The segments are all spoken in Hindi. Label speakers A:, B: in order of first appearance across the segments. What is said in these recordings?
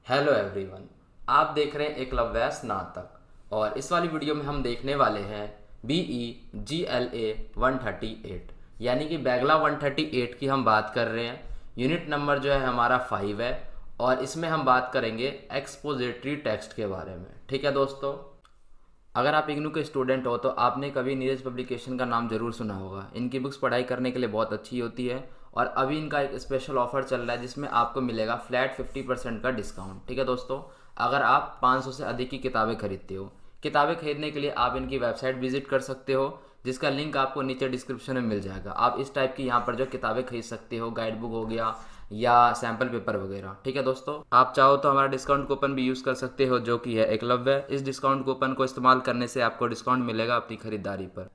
A: Hello everyone. आप देख रहे हैं एकलव्य स्नातक और इस वाली वीडियो में हम देखने वाले हैं BE GLA 138 यानी कि बैगला 138 की हम बात कर रहे हैं। यूनिट नंबर जो है हमारा 5 है और इसमें हम बात करेंगे एक्सपोजिटरी टेक्स्ट के बारे में। ठीक है दोस्तों, अगर आप इग्नू के स्टूडेंट हो तो आपने कभी नीरज पब्लिकेशन का नाम ज़रूर सुना होगा। इनकी बुक्स पढ़ाई करने के लिए बहुत अच्छी होती है और अभी इनका एक स्पेशल ऑफर चल रहा है जिसमें आपको मिलेगा फ्लैट 50% का डिस्काउंट। ठीक है दोस्तों, अगर आप 500 से अधिक की किताबें खरीदते हो। किताबें खरीदने के लिए आप इनकी वेबसाइट विजिट कर सकते हो जिसका लिंक आपको नीचे डिस्क्रिप्शन में मिल जाएगा। आप इस टाइप की यहाँ पर जो किताबें खरीद सकते हो, गाइड बुक हो गया या सैम्पल पेपर वगैरह। ठीक है दोस्तों, आप चाहो तो हमारा डिस्काउंट कूपन भी यूज़ कर सकते हो जो कि है एकलव्य। इस डिस्काउंट कूपन को इस्तेमाल करने से आपको डिस्काउंट मिलेगा अपनी खरीदारी पर।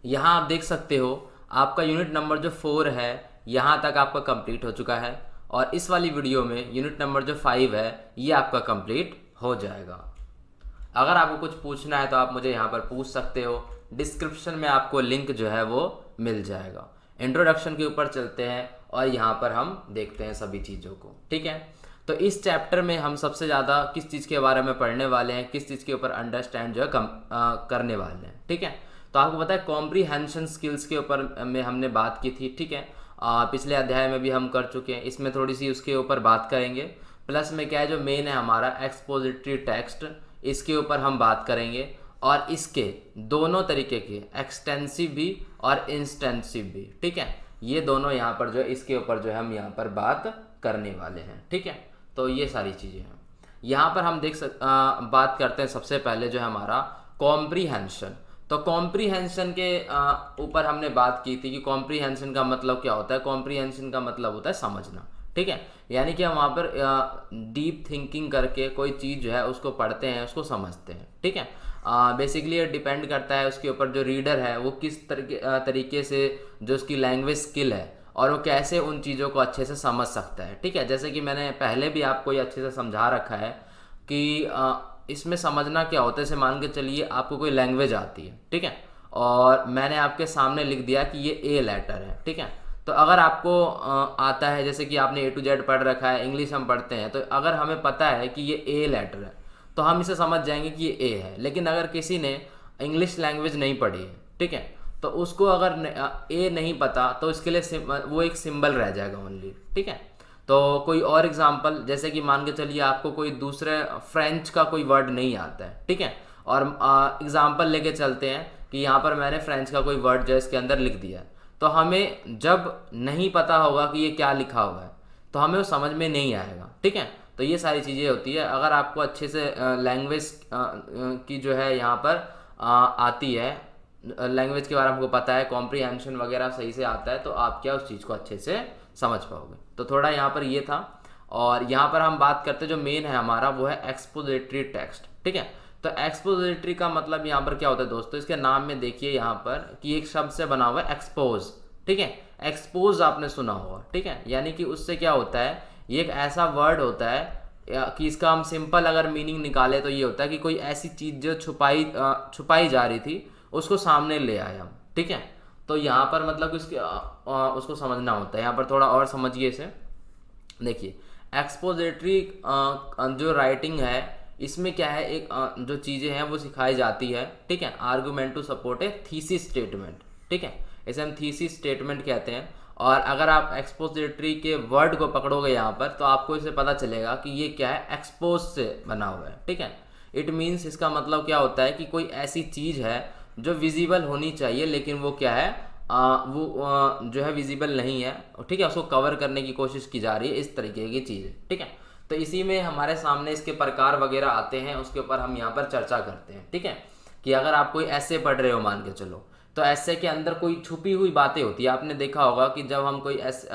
A: यहाँ आप देख सकते हो आपका यूनिट नंबर जो 4 है यहाँ तक आपका कंप्लीट हो चुका है और इस वाली वीडियो में यूनिट नंबर जो 5 है ये आपका कंप्लीट हो जाएगा। अगर आपको कुछ पूछना है तो आप मुझे यहाँ पर पूछ सकते हो। डिस्क्रिप्शन में आपको लिंक जो है वो मिल जाएगा। इंट्रोडक्शन के ऊपर चलते हैं और यहाँ पर हम देखते हैं सभी चीज़ों को। ठीक है, तो इस चैप्टर में हम सबसे ज़्यादा किस चीज़ के बारे में पढ़ने वाले हैं, किस चीज़ के ऊपर अंडरस्टैंड जो है करने वाले हैं। ठीक है, तो आपको पता है कॉम्प्रीहेंशन स्किल्स के ऊपर में हमने बात की थी। ठीक है, पिछले अध्याय में भी हम कर चुके हैं, इसमें थोड़ी सी उसके ऊपर बात करेंगे। प्लस में क्या है जो मेन है हमारा एक्सपोजिटरी टेक्स्ट, इसके ऊपर हम बात करेंगे और इसके दोनों तरीके के एक्सटेंसिव भी और इंस्टेंसिव भी। ठीक है, ये दोनों यहाँ पर जो है इसके ऊपर जो है हम यहाँ पर बात करने वाले हैं। ठीक है, तो ये सारी चीज़ें हैं। यहाँ पर हम बात करते हैं सबसे पहले जो है हमारा कॉम्प्रीहेंशन। तो कॉम्प्रीहेंशन के ऊपर हमने बात की थी कि कॉम्प्रीहेंशन का मतलब क्या होता है। कॉम्प्रीहेंशन का मतलब होता है समझना। ठीक है, यानी कि हम वहाँ पर डीप थिंकिंग करके कोई चीज़ जो है उसको पढ़ते हैं, उसको समझते हैं। ठीक है, बेसिकली ये डिपेंड करता है उसके ऊपर जो रीडर है वो किस तरीके से जो उसकी लैंग्वेज स्किल है और वो कैसे उन चीज़ों को अच्छे से समझ सकता है। ठीक है, जैसे कि मैंने पहले भी आपको ये अच्छे से समझा रखा है कि इसमें समझना क्या होता है। जैसे मान के चलिए आपको कोई लैंग्वेज आती है, ठीक है, और मैंने आपके सामने लिख दिया कि ये ए लेटर है। ठीक है, तो अगर आपको आता है, जैसे कि आपने A to Z पढ़ रखा है, इंग्लिश हम पढ़ते हैं, तो अगर हमें पता है कि ये ए लेटर है तो हम इसे समझ जाएंगे कि ये ए है। लेकिन अगर किसी ने इंग्लिश लैंग्वेज नहीं पढ़ी है, ठीक है, तो उसको अगर ए नहीं पता तो इसके लिए वो एक सिंबल रह जाएगा ओनली। ठीक है, तो कोई और एग्जांपल, जैसे कि मान के चलिए आपको कोई दूसरे फ्रेंच का कोई वर्ड नहीं आता है। ठीक है, और एग्जांपल लेके चलते हैं कि यहाँ पर मैंने फ्रेंच का कोई वर्ड जो है इसके अंदर लिख दिया है, तो हमें जब नहीं पता होगा कि ये क्या लिखा हुआ है तो हमें वो समझ में नहीं आएगा। ठीक है, तो ये सारी चीज़ें होती है। अगर आपको अच्छे से लैंग्वेज की जो है यहाँ पर आती है, लैंग्वेज के बारे में हमको पता है, कॉम्प्रीहेंशन वगैरह सही से आता है, तो आप क्या उस चीज़ को अच्छे से समझ पाओगे। तो थोड़ा यहाँ पर ये था। और यहाँ पर हम बात करते हैं जो मेन है हमारा वो है एक्सपोजिटरी टेक्स्ट। ठीक है, तो एक्सपोजिटरी का मतलब यहाँ पर क्या होता है दोस्तों, इसके नाम में देखिए यहाँ पर कि एक शब्द से बना हुआ है एक्सपोज। ठीक है, एक्सपोज आपने सुना होगा। ठीक है, यानी कि उससे क्या होता है, ये एक ऐसा वर्ड होता है कि इसका हम सिंपल अगर मीनिंग निकाले तो ये होता है कि कोई ऐसी चीज़ जो छुपाई जा रही थी उसको सामने ले आए हम। ठीक है, तो यहाँ पर मतलब कि उसको समझना होता है। यहाँ पर थोड़ा और समझिए इसे। देखिए, एक्सपोजिटरी जो राइटिंग है इसमें क्या है, एक जो चीज़ें हैं वो सिखाई जाती है। ठीक है, argument to support a thesis statement. ठीक है, इसे हम थीसिस स्टेटमेंट कहते हैं। और अगर आप एक्सपोजिटरी के वर्ड को पकड़ोगे यहाँ पर तो आपको इसे पता चलेगा कि ये क्या है, एक्सपोज से बना हुआ है। ठीक है, इट मीन्स इसका मतलब क्या होता है कि कोई ऐसी चीज़ है जो विजिबल होनी चाहिए लेकिन वो क्या है, जो है विजिबल नहीं है। ठीक है, उसको कवर करने की कोशिश की जा रही है, इस तरीके की चीज़ है। ठीक है, तो इसी में हमारे सामने इसके प्रकार वगैरह आते हैं, उसके ऊपर हम यहाँ पर चर्चा करते हैं। ठीक है, कि अगर आप कोई ऐसे पढ़ रहे हो मान के चलो, तो ऐसे के अंदर कोई छुपी हुई बातें होती है। आपने देखा होगा कि जब हम कोई ऐसे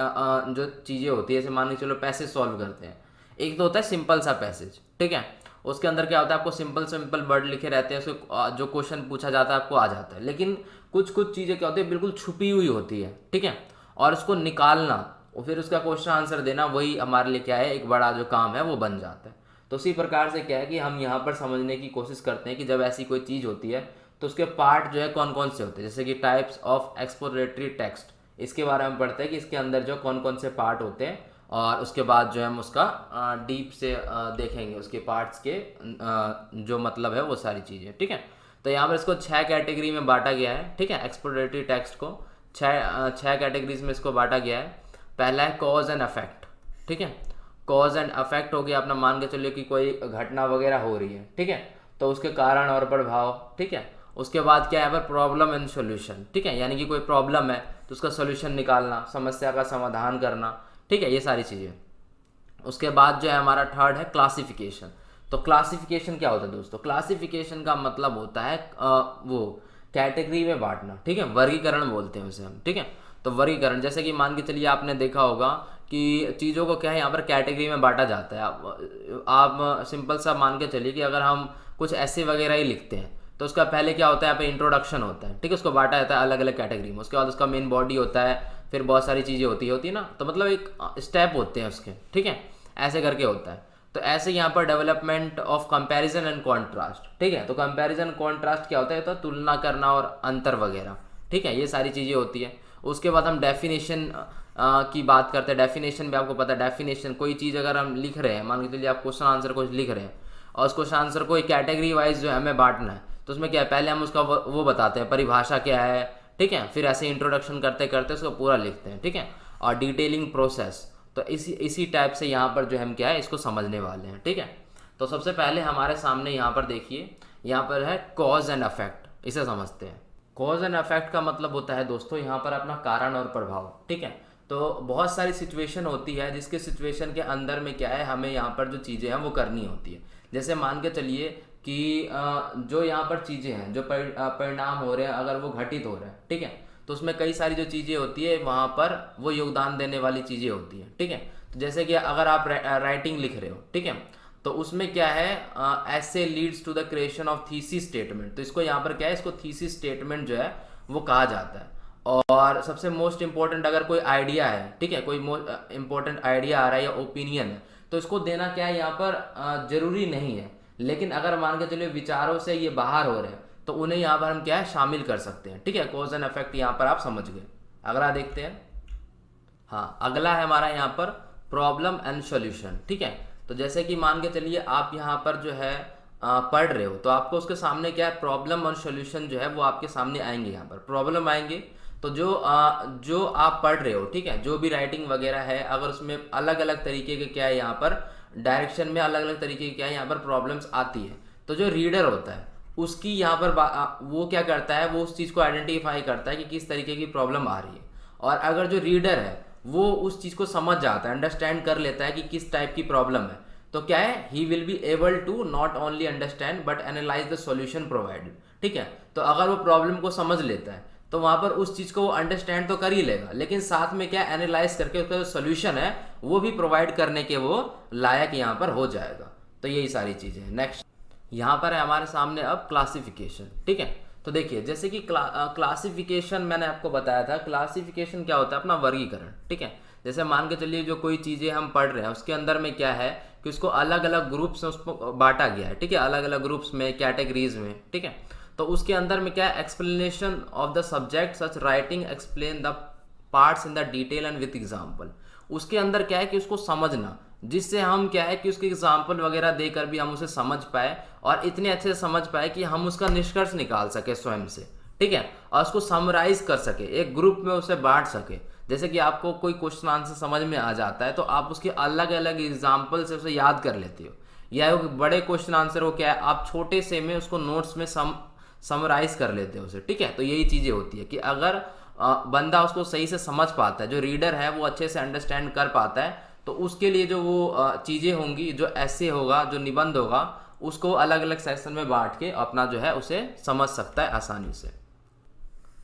A: जो चीज़ें होती है, जैसे मान के चलो पैसेज सॉल्व करते हैं, एक तो होता है सिंपल सा पैसेज। ठीक है, उसके अंदर क्या होता है, आपको सिंपल सिंपल वर्ड लिखे रहते हैं, उसको जो क्वेश्चन पूछा जाता है आपको आ जाता है। लेकिन कुछ कुछ चीज़ें क्या होती है, बिल्कुल छुपी हुई होती है। ठीक है, और उसको निकालना और फिर उसका क्वेश्चन आंसर देना, वही हमारे लिए क्या है, एक बड़ा जो काम है वो बन जाता है। तो उसी प्रकार से क्या है कि हम यहाँ पर समझने की कोशिश करते हैं कि जब ऐसी कोई चीज़ होती है तो उसके पार्ट जो है कौन कौन से होते हैं। जैसे कि टाइप्स ऑफ एक्सप्लोरेटरी टेक्स्ट, इसके बारे में पढ़ते हैं कि इसके अंदर जो कौन कौन से पार्ट होते हैं और उसके बाद जो है हम उसका डीप से देखेंगे उसके पार्ट्स के जो मतलब है वो सारी चीज़ें, ठीक है। तो यहाँ पर इसको 6 कैटेगरी में बांटा गया है, ठीक है। एक्सप्लोरेटरी टेक्स्ट को 6 कैटेगरीज में इसको बांटा गया है। पहला है कॉज एंड अफेक्ट, ठीक है। कॉज एंड अफेक्ट हो गया अपना, मान के चलिए कि कोई घटना वगैरह हो रही है, ठीक है, तो उसके कारण और प्रभाव, ठीक है। उसके बाद क्या है पर प्रॉब्लम एंड सॉल्यूशन, ठीक है, यानी कि कोई प्रॉब्लम है तो उसका सॉल्यूशन निकालना, समस्या का समाधान करना, ठीक है, ये सारी चीज़ें। उसके बाद जो है हमारा थर्ड है क्लासिफिकेशन। तो क्लासिफिकेशन क्या होता है दोस्तों? क्लासिफिकेशन का मतलब होता है वो कैटेगरी में बांटना, ठीक है, वर्गीकरण बोलते हैं उसे हम, ठीक है। तो वर्गीकरण, जैसे कि मान के चलिए आपने देखा होगा कि चीज़ों को क्या है यहाँ पर कैटेगरी में बांटा जाता है। आप सिंपल सा मान के चलिए कि अगर हम कुछ ऐसे वगैरह ही लिखते हैं तो उसका पहले क्या होता है, यहाँ पे इंट्रोडक्शन होता है, ठीक है, उसको बांटा जाता है अलग अलग कैटेगरी में। उसके बाद उसका मेन बॉडी होता है, फिर बहुत सारी चीज़ें होती है ना, तो मतलब एक स्टेप होते हैं उसके, ठीक है, ऐसे करके होता है। तो ऐसे यहाँ पर development of comparison and contrast, ठीक है। तो कंपैरिजन कॉन्ट्रास्ट क्या होता है? तो तुलना करना और अंतर वगैरह, ठीक है, ये सारी चीज़ें होती है। उसके बाद हम डेफिनेशन की बात करते हैं। डेफिनेशन भी आपको पता है, डेफिनेशन कोई चीज़ अगर हम लिख रहे हैं, मान के चलिए आप क्वेश्चन आंसर कुछ लिख रहे हैं और उस क्वेश्चन आंसर को एक कैटेगरी वाइज जो है हमें बांटना है, तो उसमें क्या है, पहले हम उसका वो बताते हैं परिभाषा क्या है, ठीक है, फिर ऐसे इंट्रोडक्शन करते करते उसको पूरा लिखते हैं, ठीक है, और डिटेलिंग प्रोसेस। तो इसी टाइप से यहाँ पर जो हम क्या है इसको समझने वाले हैं, ठीक है। तो सबसे पहले हमारे सामने यहाँ पर देखिए, यहाँ पर है कॉज एंड अफेक्ट, इसे समझते हैं। कॉज एंड अफेक्ट का मतलब होता है दोस्तों यहाँ पर अपना कारण और प्रभाव, ठीक है। तो बहुत सारी सिचुएशन होती है जिसके सिचुएशन के अंदर में क्या है, हमें यहाँ पर जो चीज़ें हैं वो करनी होती है। जैसे मान के चलिए कि जो यहाँ पर चीज़ें हैं, जो परिणाम हो रहे हैं, अगर वो घटित हो रहे हैं, ठीक है, तो उसमें कई सारी जो चीज़ें होती है वहाँ पर वो योगदान देने वाली चीज़ें होती हैं, ठीक है। तो जैसे कि अगर आप राइटिंग लिख रहे हो, ठीक है, तो उसमें क्या है, ऐसे leads to the creation of thesis statement. तो इसको यहाँ पर क्या है, इसको थीसिस स्टेटमेंट जो है वो कहा जाता है। और सबसे मोस्ट इंपॉर्टेंट अगर कोई आइडिया है, ठीक है, कोई इंपॉर्टेंट आइडिया आ रहा है या ओपिनियन है, तो इसको देना क्या है यहाँ पर जरूरी नहीं है, लेकिन अगर मान के चलिए विचारों से ये बाहर हो रहे हैं तो उन्हें यहाँ पर हम क्या है शामिल कर सकते हैं, ठीक है। कॉज एंड इफेक्ट यहाँ पर आप समझ गए। अगला देखते हैं। हाँ, अगला है हमारा यहाँ पर प्रॉब्लम एंड सॉल्यूशन, ठीक है। तो जैसे कि मान के चलिए आप यहाँ पर जो है पढ़ रहे हो, तो आपको उसके सामने क्या है, प्रॉब्लम और सॉल्यूशन जो है वो आपके सामने आएंगे। यहाँ पर प्रॉब्लम आएंगे तो जो आप पढ़ रहे हो, ठीक है, जो भी राइटिंग वगैरह है, अगर उसमें अलग अलग तरीके के क्या है यहाँ पर डायरेक्शन में अलग अलग तरीके की क्या है यहाँ पर प्रॉब्लम्स आती है, तो जो रीडर होता है उसकी यहाँ पर वो क्या करता है, वो उस चीज़ को आइडेंटिफाई करता है कि किस तरीके की प्रॉब्लम आ रही है। और अगर जो रीडर है वो उस चीज़ को समझ जाता है, अंडरस्टैंड कर लेता है कि किस टाइप की प्रॉब्लम है, तो क्या है, he will be able to not only understand but analyse the solution provided, ठीक है। तो अगर वो प्रॉब्लम को समझ लेता है तो वहाँ पर उस चीज़ को वो अंडरस्टैंड तो कर ही लेगा, लेकिन साथ में क्या एनालाइज करके उसका जो सोल्यूशन है वो भी प्रोवाइड करने के वो लायक यहाँ पर हो जाएगा। तो यही सारी चीज़ें हैं। नेक्स्ट यहाँ पर है हमारे सामने अब क्लासिफिकेशन, ठीक है। तो देखिए जैसे कि क्लासिफिकेशन मैंने आपको बताया था, क्लासिफिकेशन क्या होता है, अपना वर्गीकरण, ठीक है। जैसे मान के चलिए जो कोई चीज़ें हम पढ़ रहे हैं उसके अंदर में क्या है कि उसको अलग अलग ग्रुप्स में उसको बांटा गया है, ठीक है, अलग अलग ग्रुप्स में, कैटेगरीज में, ठीक है। तो उसके अंदर में क्या है, explanation of the subject such writing explain the parts in the detail and with example. उसके अंदर क्या है कि उसको समझना, जिससे हम क्या है कि उसके एग्जाम्पल वगैरह देकर भी हम उसे समझ पाए और इतने अच्छे से समझ पाए कि हम उसका निष्कर्ष निकाल सके स्वयं से, ठीक है, और उसको समराइज कर सके, एक ग्रुप में उसे बांट सके। जैसे कि आपको कोई क्वेश्चन आंसर समझ में आ जाता है तो आप उसके अलग अलग एग्जाम्पल से उसे याद कर लेते हो, या बड़े क्वेश्चन आंसर हो क्या है, आप छोटे से में उसको नोट्स में समराइज कर लेते हो उसे, ठीक है। तो यही चीज़ें होती है कि अगर बंदा उसको सही से समझ पाता है, जो रीडर है वो अच्छे से अंडरस्टैंड कर पाता है, तो उसके लिए जो वो चीज़ें होंगी, जो ऐसे होगा, जो निबंध होगा, उसको अलग अलग सेक्शन में बांट के अपना जो है उसे समझ सकता है आसानी से।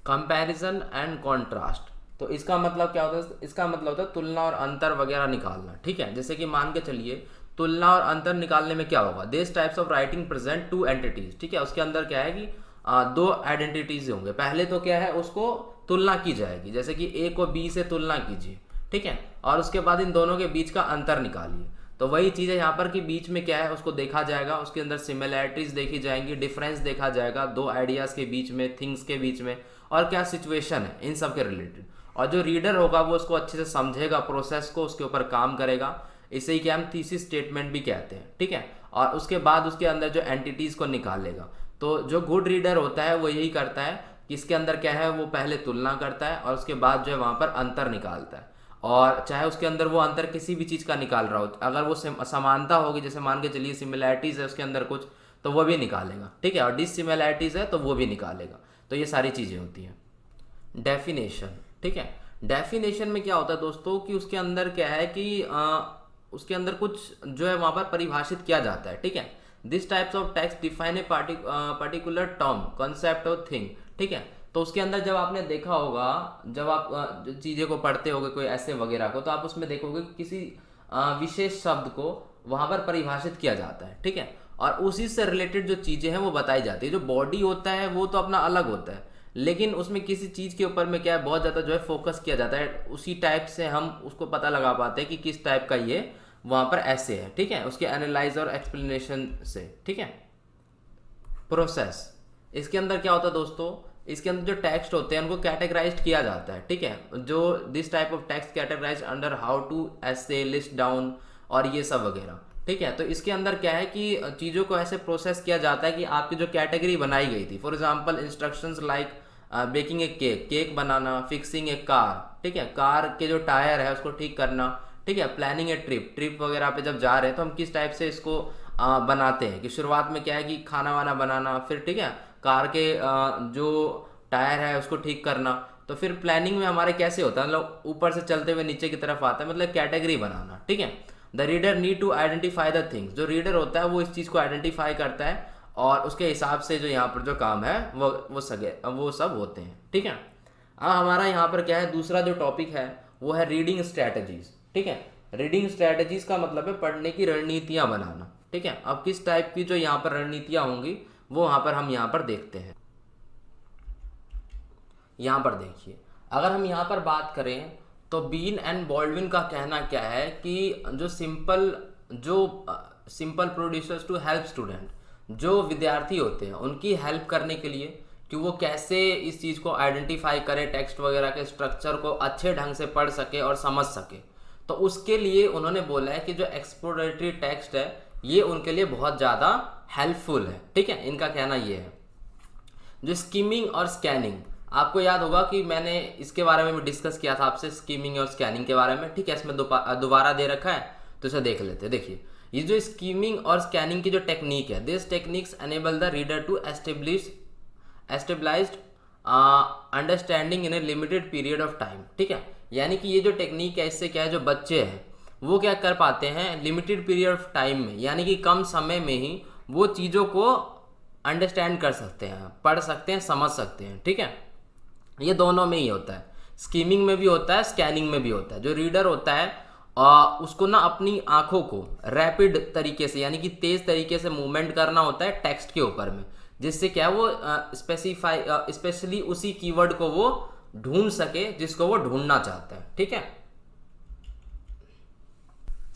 A: कंपैरिजन एंड कॉन्ट्रास्ट, तो इसका मतलब क्या होता है, इसका मतलब होता है तुलना और अंतर वगैरह निकालना, ठीक है। जैसे कि मान के चलिए तुलना और अंतर निकालने में क्या होगा, this types of writing present two entities, ठीक है। उसके अंदर क्या है कि दो आइडेंटिटीज होंगे। पहले तो क्या है, उसको तुलना की जाएगी, जैसे कि ए को बी से तुलना कीजिए, ठीक है, और उसके बाद इन दोनों के बीच का अंतर निकालिए। तो वही चीज़ है यहाँ पर कि बीच में क्या है उसको देखा जाएगा, उसके अंदर सिमिलैरिटीज देखी जाएंगी, डिफरेंस देखा जाएगा दो आइडियाज़ के बीच में, थिंग्स के बीच में, और क्या सिचुएशन है इन सब के रिलेटेड। और जो रीडर होगा वो उसको अच्छे से समझेगा, प्रोसेस को, उसके ऊपर काम करेगा। इसे ही क्या हम थीसिस स्टेटमेंट भी कहते हैं, ठीक है। और उसके बाद उसके अंदर जो एंटिटीज को निकालेगा। तो जो गुड रीडर होता है वो यही करता है कि इसके अंदर क्या है, वो पहले तुलना करता है और उसके बाद जो है वहां पर अंतर निकालता है। और चाहे उसके अंदर वो अंतर किसी भी चीज का निकाल रहा हो, अगर वो समानता होगी, जैसे मान के चलिए सिमिलैरिटीज है उसके अंदर कुछ, तो वो भी निकालेगा, ठीक है। और डिससिमिलैरिटीज है तो वो भी निकालेगा। तो ये सारी चीजें होती हैं। डेफिनेशन, ठीक है। डेफिनेशन में क्या होता है दोस्तों कि उसके अंदर क्या है कि उसके अंदर कुछ जो है वहां पर परिभाषित किया जाता है, ठीक है। This types of text define a particular term, concept और थिंग, ठीक है। तो उसके अंदर जब आपने देखा होगा, जब आप चीजें को पढ़ते होगे कोई ऐसे वगैरह को, तो आप उसमें देखोगे कि किसी विशेष शब्द को वहां पर परिभाषित किया जाता है, ठीक है। और उसी से रिलेटेड जो चीजें हैं वो बताई जाती है। जो बॉडी होता है वो तो अपना अलग होता है, लेकिन उसमें किसी चीज के ऊपर में क्या है, बहुत ज्यादा जो है फोकस किया जाता है। उसी टाइप से हम उसको पता लगा पाते हैं कि किस टाइप का ये वहां पर ऐसे है, ठीक है, उसके एनालाइज और एक्सप्लेनेशन से, ठीक है। प्रोसेस, इसके अंदर क्या होता है दोस्तों, इसके अंदर जो टेक्स्ट होते हैं उनको कैटेगराइज्ड किया जाता है, ठीक है। जो this type of text categorise under how to essay, list down और ये सब वगैरह, ठीक है। तो इसके अंदर क्या है कि चीज़ों को ऐसे प्रोसेस किया जाता है कि आपकी जो कैटेगरी बनाई गई थी, for example instructions like baking A cake, cake banana, fixing A car, ठीक है, कार के जो टायर है उसको ठीक करना, ठीक है, प्लानिंग ए ट्रिप, ट्रिप वगैरह पे जब जा रहे हैं तो हम किस टाइप से इसको बनाते हैं कि शुरुआत में क्या है कि खाना वाना बनाना, फिर ठीक है कार के जो टायर है उसको ठीक करना। तो फिर प्लानिंग में हमारे कैसे होता है, मतलब ऊपर से चलते हुए नीचे की तरफ आता है, मतलब कैटेगरी बनाना, ठीक है। The reader need to identify the things, जो रीडर होता है वो इस चीज़ को आइडेंटिफाई करता है और उसके हिसाब से जो यहाँ पर जो काम है वो सब होते हैं, ठीक है। हमारा यहाँ पर क्या है, दूसरा जो टॉपिक है वो है रीडिंग स्ट्रैटेजीज, ठीक है। रीडिंग स्ट्रैटेजीज का मतलब है पढ़ने की रणनीतियाँ बनाना, ठीक है। अब किस टाइप की जो यहाँ पर रणनीतियाँ होंगी वो वहाँ पर हम यहाँ पर देखते हैं। यहाँ पर देखिए, अगर हम यहाँ पर बात करें तो बीन एंड बॉल्डविन का कहना क्या है कि जो simple producers to help student, जो विद्यार्थी होते हैं उनकी हेल्प करने के लिए कि वो कैसे इस चीज़ को आइडेंटिफाई करे, टेक्स्ट वगैरह के स्ट्रक्चर को अच्छे ढंग से पढ़ सके और समझ सके, तो उसके लिए उन्होंने बोला है कि जो एक्सप्लोरेटरी टेक्स्ट है ये उनके लिए बहुत ज़्यादा हेल्पफुल है, ठीक है। इनका कहना ये है। जो स्कीमिंग और स्कैनिंग, आपको याद होगा कि मैंने इसके बारे में भी डिस्कस किया था आपसे, स्कीमिंग और स्कैनिंग के बारे में, ठीक है। इसमें दोबारा दे रखा है तो इसे देख लेते हैं। देखिए, ये जो स्कीमिंग और स्कैनिंग की जो टेक्निक है, this techniques enable the reader to established understanding in a limited period of time, ठीक है। यानी कि ये जो टेक्निक है इससे क्या है, जो बच्चे हैं वो क्या कर पाते हैं लिमिटेड पीरियड ऑफ टाइम में, यानी कि कम समय में ही वो चीज़ों को अंडरस्टैंड कर सकते हैं, पढ़ सकते हैं, समझ सकते हैं, ठीक है। ये दोनों में ही होता है, स्कीमिंग में भी होता है, स्कैनिंग में भी होता है। जो रीडर होता है उसको ना अपनी आंखों को रैपिड तरीके से, यानी कि तेज तरीके से मूवमेंट करना होता है टेक्स्ट के ऊपर में, जिससे क्या वो स्पेशली उसी कीवर्ड को वो ढूंढ सके जिसको वो ढूंढना चाहता है, ठीक है।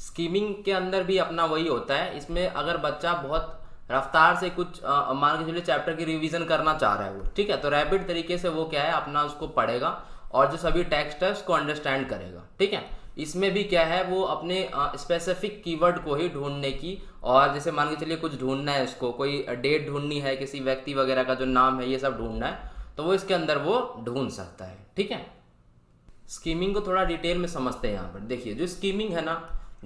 A: स्कीमिंग के अंदर भी अपना वही होता है। इसमें अगर बच्चा बहुत रफ्तार से कुछ मान के चलिए चैप्टर की रिवीजन करना चाह रहा है वो, ठीक है, तो रैपिड तरीके से वो क्या है अपना उसको पढ़ेगा और जो सभी टेक्स्ट है उसको अंडरस्टैंड करेगा, ठीक है। इसमें भी क्या है वो अपने स्पेसिफिक कीवर्ड को ही ढूंढने की, और जैसे मान के चलिए कुछ ढूंढना है, उसको कोई डेट ढूंढनी है, किसी व्यक्ति वगैरह का जो नाम है ये सब ढूंढना है, तो वो इसके अंदर वो ढूंढ सकता है, ठीक है। स्कीमिंग को थोड़ा डिटेल में समझते हैं। यहाँ पर देखिए, जो स्कीमिंग है ना,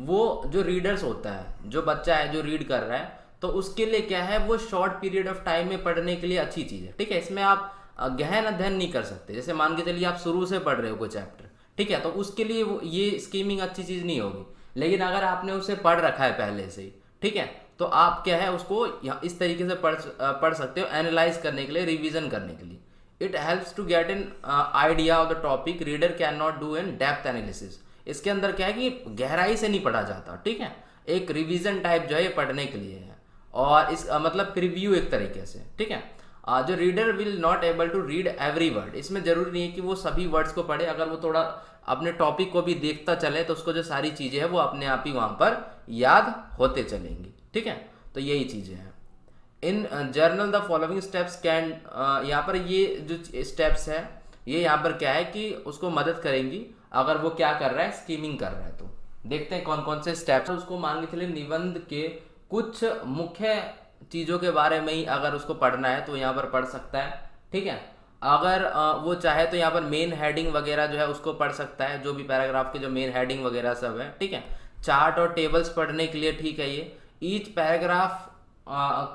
A: वो जो रीडर्स होता है, जो बच्चा है जो रीड कर रहा है, तो उसके लिए क्या है वो शॉर्ट पीरियड ऑफ टाइम में पढ़ने के लिए अच्छी चीज़ है, ठीक है। इसमें आप गहन अध्ययन नहीं कर सकते। जैसे मान के चलिए आप शुरू से पढ़ रहे हो कोई चैप्टर, ठीक है, तो उसके लिए ये स्कीमिंग अच्छी चीज़ नहीं होगी। लेकिन अगर आपने उसे पढ़ रखा है पहले से ही, ठीक है, तो आप क्या है उसको इस तरीके से पढ़ सकते हो, एनालाइज करने के लिए, रिविजन करने के लिए। It helps to get an idea of the topic reader can not do in depth analysis. इसके अंदर क्या है कि गहराई से नहीं पढ़ा जाता, ठीक है, एक रिवीजन टाइप जो है ये पढ़ने के लिए है, और इस मतलब प्रीव्यू एक तरीके से, ठीक है। जो reader will not able to read every word, इसमें जरूरी नहीं है कि वो सभी वर्ड्स को पढ़े, अगर वो थोड़ा अपने टॉपिक को भी देखता चले तो उसको जो सारी चीज़ें हैं वो अपने आप ही वहाँ पर याद होते चलेंगी, ठीक है। तो यही चीज़ें हैं। In journal the following steps can, यहाँ पर ये जो स्टेप्स है ये यहाँ पर क्या है कि उसको मदद करेंगी अगर वो क्या कर रहा है, स्कीमिंग कर रहा है। तो देखते हैं कौन कौन से स्टेप्स उसको मान के चलिए निबंध के कुछ मुख्य चीज़ों के बारे में ही अगर उसको पढ़ना है तो यहाँ पर पढ़ सकता है। ठीक है, अगर वो चाहे तो यहाँ पर मेन हेडिंग वगैरह जो है उसको पढ़ सकता है, जो भी पैराग्राफ के जो मेन हेडिंग वगैरह सब है। ठीक है, चार्ट और टेबल्स पढ़ने के लिए ठीक है, ये ईच पैराग्राफ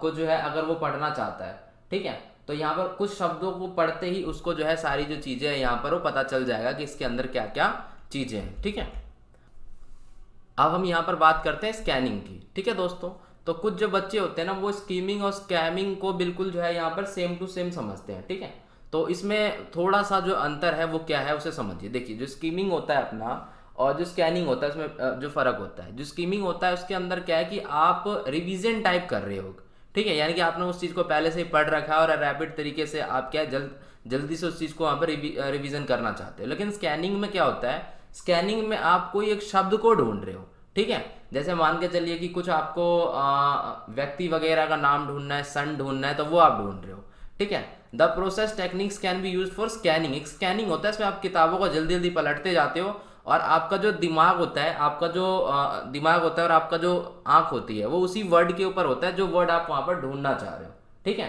A: को जो है अगर वो पढ़ना चाहता है, ठीक है, तो यहाँ पर कुछ शब्दों को पढ़ते ही उसको जो है सारी जो चीज़ें हैं यहाँ पर वो पता चल जाएगा कि इसके अंदर क्या क्या चीज़ें हैं। ठीक है, अब हम यहाँ पर बात करते हैं स्कैनिंग की। ठीक है दोस्तों, तो कुछ जो बच्चे होते हैं ना वो स्कीमिंग और स्कैमिंग को बिल्कुल जो है यहाँ पर सेम टू सेम समझते हैं। ठीक है, तो इसमें थोड़ा सा जो अंतर है वो क्या है उसे समझिए। देखिए, जो स्कीमिंग होता है अपना और जो स्कैनिंग होता है उसमें जो फर्क होता है, जो स्कीमिंग होता है उसके अंदर क्या है कि आप रिवीजन टाइप कर रहे हो। ठीक है, यानी कि आपने उस चीज़ को पहले से ही पढ़ रखा है और रैपिड तरीके से आप क्या है जल्दी से उस चीज़ को वहाँ पर रिवीजन करना चाहते हो। लेकिन स्कैनिंग में क्या होता है, स्कैनिंग में आप कोई एक शब्द को ढूंढ रहे हो। ठीक है, जैसे मान के चलिए कि कुछ आपको व्यक्ति वगैरह का नाम ढूंढना है, सन ढूंढना है, तो वो आप ढूंढ रहे हो। ठीक है, the process techniques can be use for scanning. एक स्कैनिंग होता है, इसमें आप किताबों को जल्दी जल्दी पलटते जाते हो और आपका जो दिमाग होता है, आपका जो दिमाग होता है और आपका जो आंख होती है वो उसी वर्ड के ऊपर होता है जो वर्ड आप वहां पर ढूंढना चाह रहे हो। ठीक है,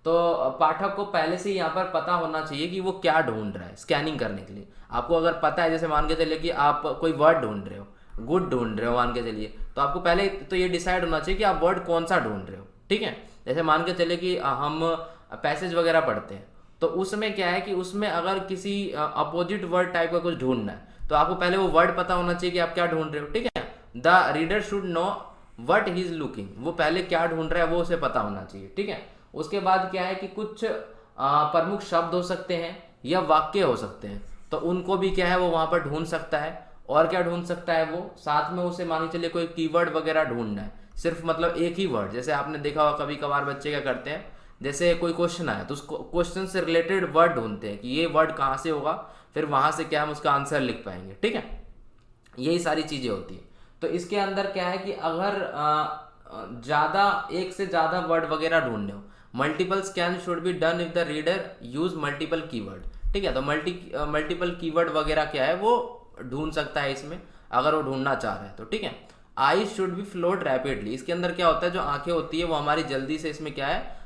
A: तो पाठक को पहले से ही यहाँ पर पता होना चाहिए कि वो क्या ढूंढ रहा है। स्कैनिंग करने के लिए आपको अगर पता है, जैसे मान के चलिए कि आप कोई वर्ड ढूंढ रहे हो, गुड ढूंढ रहे हो मान के चलिए, तो आपको पहले तो ये डिसाइड होना चाहिए कि आप वर्ड कौन सा ढूंढ रहे हो। ठीक है, जैसे मान के चलिए कि हम पैसेज वगैरह पढ़ते हैं, तो उसमें क्या है कि उसमें अगर किसी अपोजिट वर्ड टाइप का कुछ ढूंढना है तो आपको पहले वो वर्ड पता होना चाहिए कि आप क्या ढूंढ रहे हो। ठीक है, the reader should know what he is looking, वो पहले क्या ढूंढ रहा है वो उसे पता होना चाहिए। ठीक है, उसके बाद क्या है कि कुछ प्रमुख शब्द हो सकते हैं या वाक्य हो सकते हैं, तो उनको भी क्या है वो वहां पर ढूंढ सकता है। और क्या ढूंढ सकता है वो, साथ में उसे मान चलिए कोई कीवर्ड वगैरह ढूंढना है, सिर्फ मतलब एक ही वर्ड। जैसे आपने देखा होगा कभी कभार बच्चे क्या करते हैं, जैसे कोई क्वेश्चन आया तो उस क्वेश्चन से रिलेटेड वर्ड ढूंढते हैं कि ये वर्ड कहाँ से होगा, फिर वहां से क्या हम उसका आंसर लिख पाएंगे। ठीक है, यही सारी चीजें होती है। तो इसके अंदर क्या है कि अगर ज्यादा एक से ज्यादा वर्ड वगैरह ढूंढने हो, multiple scan should be done if the reader use multiple keyword. ठीक है, तो मल्टीपल कीवर्ड वगैरह क्या है वो ढूंढ सकता है इसमें अगर वो ढूंढना चाह रहा है तो। ठीक है, I should be float rapidly, इसके अंदर क्या होता है, जो आंखें होती है वो हमारी जल्दी से इसमें क्या है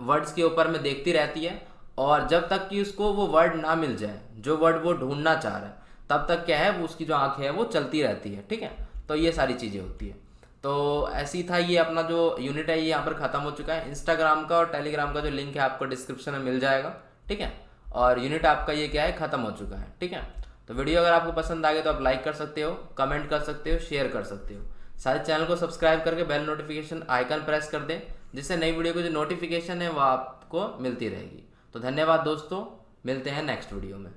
A: वर्ड्स के ऊपर में देखती रहती है, और जब तक कि उसको वो वर्ड ना मिल जाए जो वर्ड वो ढूंढना चाह रहा है तब तक क्या है वो उसकी जो आंखें है वो चलती रहती है। ठीक है, तो ये सारी चीज़ें होती है। तो ऐसी था, ये अपना जो यूनिट है ये यहाँ पर ख़त्म हो चुका है। इंस्टाग्राम का और टेलीग्राम का जो लिंक है आपको डिस्क्रिप्शन में मिल जाएगा। ठीक है, और यूनिट आपका ये क्या है ख़त्म हो चुका है। ठीक है, तो वीडियो अगर आपको पसंद आ गई तो आप लाइक कर सकते हो, कमेंट कर सकते हो, शेयर कर सकते हो। सारे चैनल को सब्सक्राइब करके बेल नोटिफिकेशन आइकन प्रेस कर दें, जिससे नई वीडियो की जो नोटिफिकेशन है वो आपको मिलती रहेगी। तो धन्यवाद दोस्तों, मिलते हैं नेक्स्ट वीडियो में।